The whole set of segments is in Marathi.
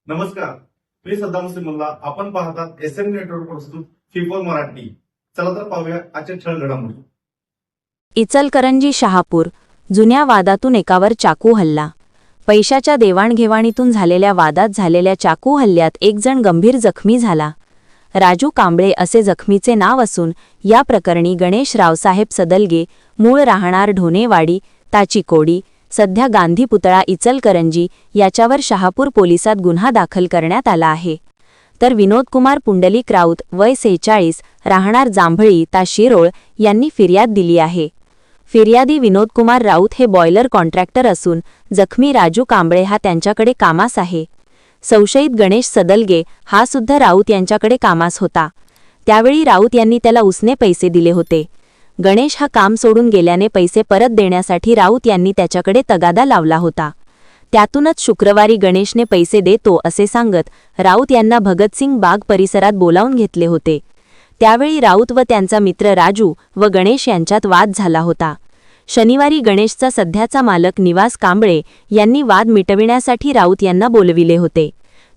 नमस्कार, मी सद्दाम मुस्लिमुल्ला. आपण पाहतात एसएम नेटवर्क प्रस्तुत फिफोल मराठी. चला तर पाहूया आजच्या ठळक घडामोडी. इचलकरंजी शहापूर जुन्या वादातून एकावर चाकू हल्ला. पैशाच्या देवाणघेवाणीतून झालेल्या वादात झालेल्या चाकू हल्ल्यात एक जण गंभीर जखमी झाला. राजू कांबळे असे जखमीचे नाव असून या प्रकरणी गणेश रावसाहेब सदलगे, मूळ राहणार ढोनेवाडी, ताचीकोडी, सध्या गांधी पुतळा इचलकरंजी याच्यावर शहापूर पोलिसात गुन्हा दाखल करण्यात आला आहे. तर विनोदकुमार पुंडलिक राऊत वय 46 राहणार जांभळी ता शिरोळ यांनी फिर्याद दिली आहे. फिर्यादी विनोदकुमार राऊत हे बॉयलर कॉन्ट्रॅक्टर असून जखमी राजू कांबळे हा त्यांच्याकडे कामास आहे. संशयित गणेश सदलगे हा सुद्धा राऊत यांच्याकडे कामास होता. त्यावेळी राऊत यांनी त्याला उसने पैसे दिले होते. गणेश हा काम सोडून गेल्याने पैसे परत देण्यासाठी राऊत यांनी त्याच्याकडे तगादा लावला होता. त्यातूनच शुक्रवारी गणेशने पैसे देतो असे सांगत राऊत यांना भगतसिंग बाग परिसरात बोलावून घेतले होते. त्यावेळी राऊत व त्यांचा मित्र राजू व गणेश यांच्यात वाद झाला होता. शनिवारी गणेशचा सध्याचा मालक निवास कांबळे यांनी वाद मिटविण्यासाठी राऊत यांना बोलविले होते.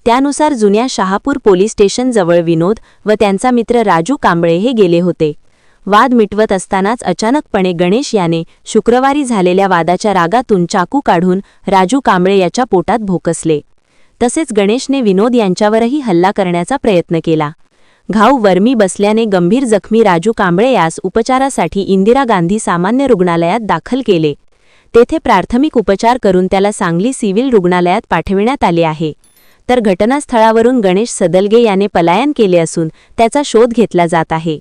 त्यानुसार जुन्या शहापूर पोलीस स्टेशनजवळ विनोद व त्यांचा मित्र राजू कांबळे हे गेले होते. वाद मिटवत असतानाच अचानकपणे गणेश याने शुक्रवारी झालेल्या वादाच्या रागातून चाकू काढून राजू कांबळे याच्या पोटात भोकसले. तसेच गणेशने विनोद यांच्यावरही हल्ला करण्याचा प्रयत्न केला. घाव वर्मी बसल्याने गंभीर जखमी राजू कांबळे यास उपचारासाठी इंदिरा गांधी सामान्य रुग्णालयात दाखल केले. तेथे प्राथमिक उपचार करून त्याला सांगली सिव्हिल रुग्णालयात पाठविण्यात आले आहे. तर घटनास्थळावरून गणेश सदलगे याने पलायन केले असून त्याचा शोध घेतला जात आहे.